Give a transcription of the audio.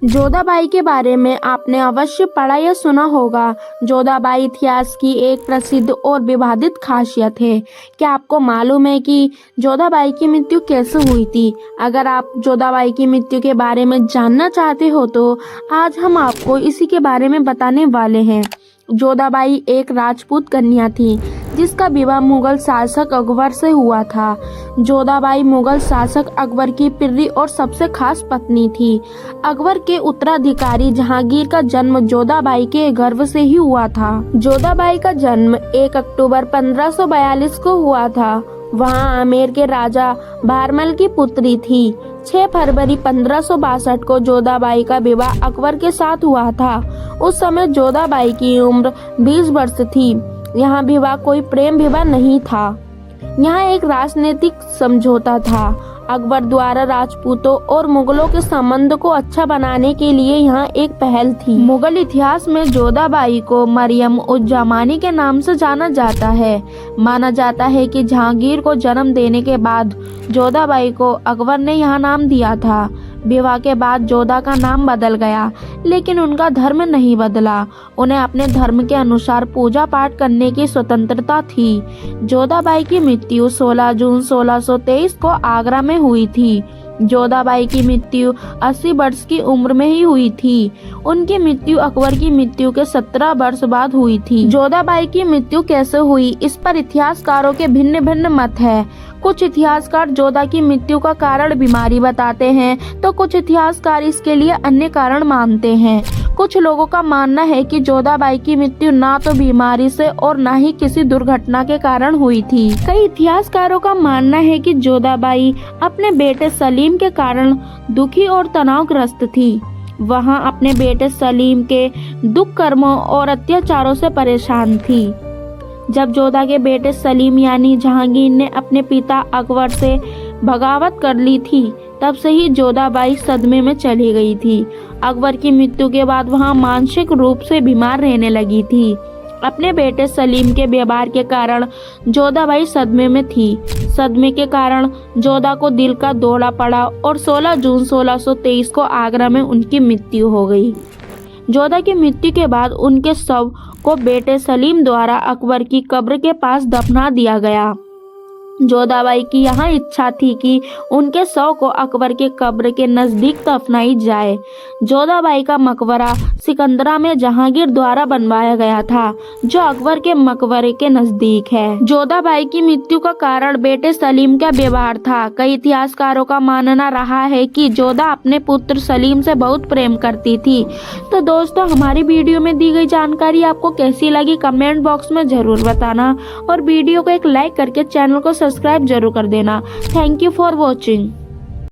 जोधाबाई के बारे में आपने अवश्य पढ़ा या सुना होगा। जोधाबाई इतिहास की एक प्रसिद्ध और विवादित खासियत है। क्या आपको मालूम है कि जोधाबाई की मृत्यु कैसे हुई थी? अगर आप जोधाबाई की मृत्यु के बारे में जानना चाहते हो तो आज हम आपको इसी के बारे में बताने वाले हैं। जोधाबाई एक राजपूत कन्या थी जिसका विवाह मुगल शासक अकबर से हुआ था। जोधाबाई मुगल शासक अकबर की प्रिय और सबसे खास पत्नी थी। अकबर के उत्तराधिकारी जहांगीर का जन्म जोधाबाई के गर्भ से ही हुआ था। जोधाबाई का जन्म 1 अक्टूबर 1542 को हुआ था। वहाँ आमेर के राजा भारमल की पुत्री थी। 6 फरवरी 1562 को जोधाबाई का विवाह अकबर के साथ हुआ था। उस समय जोधाबाई की उम्र 20 वर्ष थी। यहाँ विवाह कोई प्रेम विवाह नहीं था, यहाँ एक राजनीतिक समझौता था। अकबर द्वारा राजपूतों और मुगलों के संबंध को अच्छा बनाने के लिए यहाँ एक पहल थी। मुगल इतिहास में जोधाबाई को मरियम उज जमानी के नाम से जाना जाता है। माना जाता है कि जहांगीर को जन्म देने के बाद जोधाबाई को अकबर ने यहाँ नाम दिया था। विवाह के बाद जोधा का नाम बदल गया, लेकिन उनका धर्म नहीं बदला। उन्हें अपने धर्म के अनुसार पूजा पाठ करने की स्वतंत्रता थी। जोधाबाई की मृत्यु 16 जून 1623 को आगरा में हुई थी। जोधाबाई की मृत्यु 80 वर्ष की उम्र में ही हुई थी। उनकी मृत्यु अकबर की मृत्यु के 17 वर्ष बाद हुई थी। जोधाबाई की मृत्यु कैसे हुई, इस पर इतिहासकारों के भिन्न भिन्न मत है। कुछ इतिहासकार जोधा की मृत्यु का कारण बीमारी बताते हैं, तो कुछ इतिहासकार इसके लिए अन्य कारण मानते हैं। कुछ लोगों का मानना है कि जोधाबाई की मृत्यु ना तो बीमारी से और ना ही किसी दुर्घटना के कारण हुई थी। कई इतिहासकारों का मानना है कि जोधाबाई अपने बेटे सलीम के कारण दुखी और तनावग्रस्त थी। वहां अपने बेटे सलीम के दुख कर्मों और अत्याचारों से परेशान थी। जब जोधा के बेटे सलीम यानी जहांगीर ने अपने पिता अकबर से बगावत कर ली थी, तब से ही जोधाबाई सदमे में चली गई थी। अकबर की मृत्यु के बाद वहां मानसिक रूप से बीमार रहने लगी थी। अपने बेटे सलीम के व्यवहार के कारण जोधाबाई सदमे में थी। सदमे के कारण जोधा को दिल का दौरा पड़ा और 16 जून 1623 को आगरा में उनकी मृत्यु हो गई। जोधा की मृत्यु के बाद उनके शव को बेटे सलीम द्वारा अकबर की कब्र के पास दफना दिया गया। जोधाबाई की यहाँ इच्छा थी कि उनके शव को अकबर के कब्र के नजदीक दफनाई जाए। जोधाबाई का मकबरा सिकंदरा में जहांगीर द्वारा बनवाया गया था, जो अकबर के मकबरे के नजदीक है। जोधाबाई की मृत्यु का कारण बेटे सलीम का व्यवहार था। कई इतिहासकारों का मानना रहा है कि जोधा अपने पुत्र सलीम से बहुत प्रेम करती थी। तो दोस्तों, हमारी वीडियो में दी गई जानकारी आपको कैसी लगी कमेंट बॉक्स में जरूर बताना और वीडियो को एक लाइक करके चैनल को सब्सक्राइब जरूर कर देना। Thank you for watching.